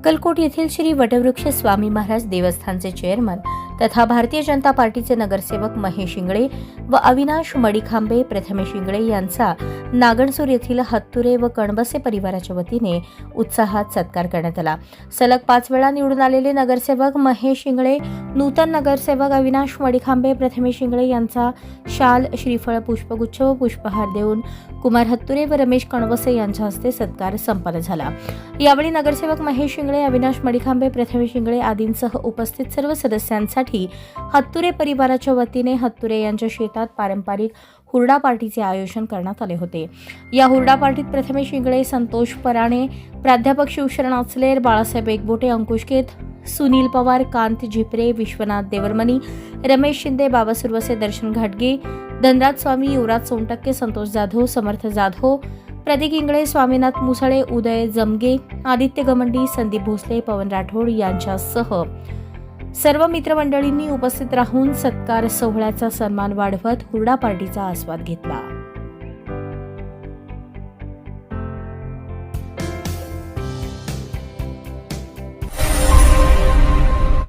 अक्कलकोट येथील श्री वटवृक्ष स्वामी महाराज देवस्थानचे चेअरमन तथा भारतीय जनता पार्टीचे नगरसेवक महेश इंगळे व अविनाश मडिखांबे प्रथमेश इंगळे यांचा नागणसूर येथील हत्तुरे व कणबसे परिवाराच्या वतीने उत्साहात सत्कार करण्यात आला। सलग 5 वेळा निवडून आलेले नगरसेवक महेश इंगळे, नूतन नगरसेवक अविनाश मडिखांबे, प्रथमेश इंगळे यांचा शाल, श्रीफळ, पुष्पगुच्छ व पुष्पहार देऊन कुमार हत्तुरे व रमेश कणबसे यांच्या हस्ते सत्कार संपन्न झाला। यावेळी नगरसेवक महेश इंगळे, अविनाश मडिखांबे, प्रथमेश इंगळे आदींसह उपस्थित सर्व सदस्यांसाठी हत्तुरे परिवाराच्या वतीने हत्तुरे यांच्या शेतात पारंपरिक हुरडा पार्टीचे आयोजन करण्यात आले होते। या हुरडा पार्टीत प्रथमेश इंगळे, संतोष पराणे, प्राध्यापक शिवशरण आचलेर, बाळासाहेब एकबोटे, अंकुश केत, सुनील पवार, कांत झिपरे, विश्वनाथ देवरमनी, रमेश शिंदे, बाबा सुरवसे, दर्शन घाटगे, धनराज स्वामी, युवराज सोनटक्के, संतोष जाधव, समर्थ जाधव, प्रतीक इंगळे, स्वामीनाथ मुसळे, उदय जमगे, आदित्य गमंडी, संदीप भोसले, पवन राठोड यांच्यासह सर्व मित्रमंडळींनी उपस्थित राहून सत्कार सोहळ्याचा सन्मान वाढवत हुरडा पार्टीचा आस्वाद घेतला।